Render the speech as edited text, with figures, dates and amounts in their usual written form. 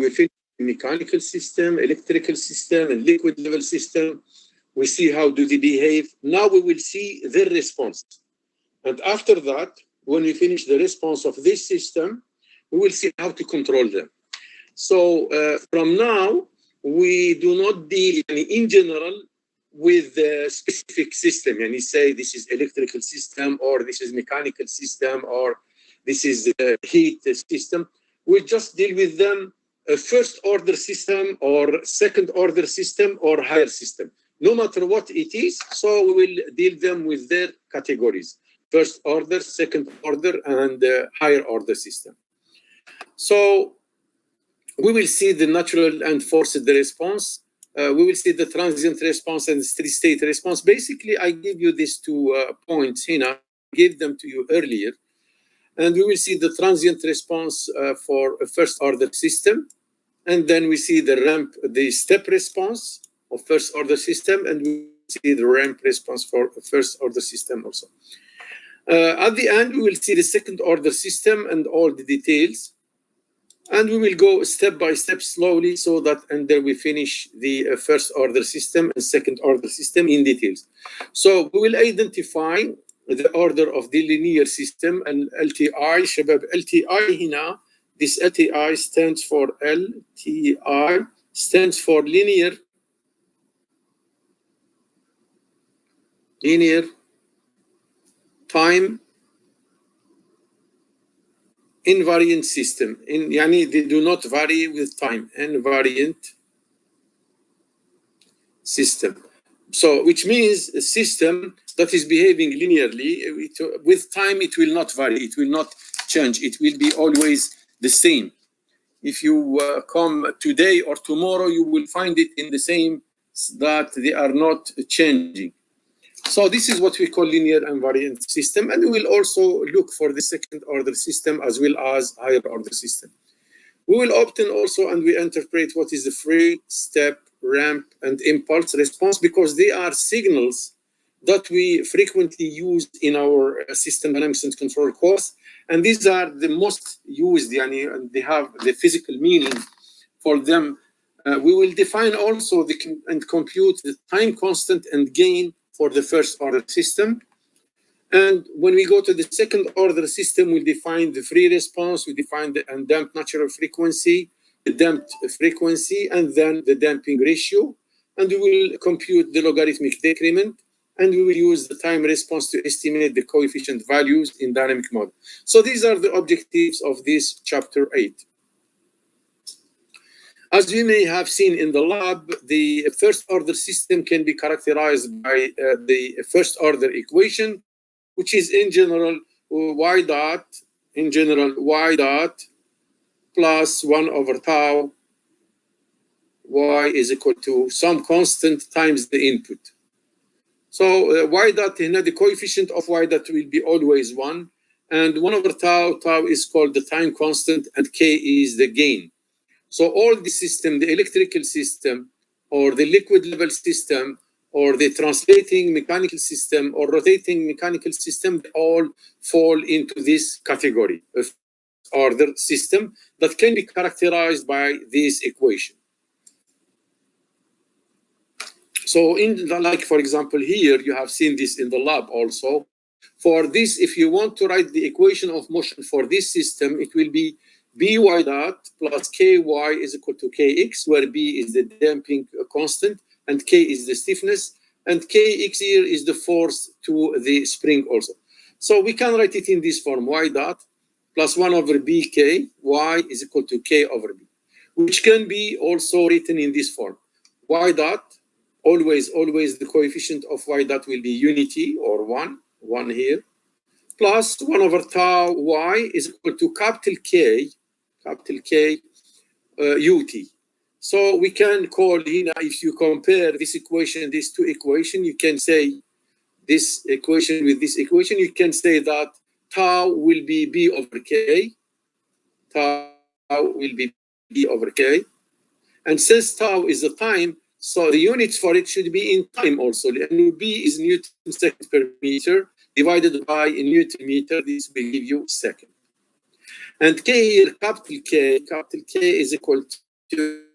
we finish mechanical system, electrical system, and liquid level system, we see how do they behave. Now we will see their response. And after that, when we finish the response of this system, we will see how to control them. So from now, we do not deal in general with the specific system. And you say this is electrical system, or this is mechanical system, or this is heat system. We just deal with them a first order system or second order system or higher system. No matter what it is, so we will deal them with their categories. First order, second order, and higher order system. So we will see the natural and forced response. We will see the transient response and steady state response. Basically, I give you these 2 points here. I gave them to you earlier. And we will see the transient response for a first order system. And then we see the ramp, the step response of first order system. And we see the ramp response for a first order system also. At the end, we will see the second order system and all the details. And we will go step by step slowly so that, and then we finish the first order system and second order system in details. So we will identify the order of the linear system and LTI. Shabab, LTI هنا, this LTI stands for LTI, stands for linear time invariant system. Yani they do not vary with time, invariant system. So, which means a system that is behaving linearly, with time it will not vary, it will not change, it will be always the same. If you come today or tomorrow, you will find it in the same, that they are not changing. So this is what we call linear invariant system, and we will also look for the second order system as well as higher order system. We will obtain also, and we interpret what is the free, step, ramp, and impulse response, because they are signals that we frequently use in our system dynamics and control course. And these are the most used, and they have the physical meaning for them. We will define also and compute the time constant and gain for the first order system. And when we go to the second order system, we define the free response, we define the undamped natural frequency, the damped frequency, and then the damping ratio. And we will compute the logarithmic decrement, and we will use the time response to estimate the coefficient values in dynamic model. So these are the objectives of this chapter 8. As you may have seen in the lab, the first order system can be characterized by the first order equation, which is in general y dot plus 1 over tau y is equal to some constant times the input. So y dot, the coefficient of y dot will be always 1, and 1 over tau is called the time constant, and k is the gain. So all the system, the electrical system, or the liquid level system, or the translating mechanical system, or rotating mechanical system, they all fall into this category of order system that can be characterized by this equation. So like for example here, you have seen this in the lab also. For this, if you want to write the equation of motion for this system, it will be by dot plus ky is equal to kx, where b is the damping constant and k is the stiffness, and kx here is the force to the spring also. So we can write it in this form, y dot plus 1 over bk, y is equal to k over b, which can be also written in this form. Y dot, always the coefficient of y dot will be unity, or 1 here, plus 1 over tau y is equal to capital K ut. So we can call here, if you compare this equation, these two equations, you can say this equation with this equation, you can say that tau will be b over k, and since tau is the time, so the units for it should be in time also, and b is Newton second per meter divided by a Newton meter. This will give you second. And k here, capital K is equal you.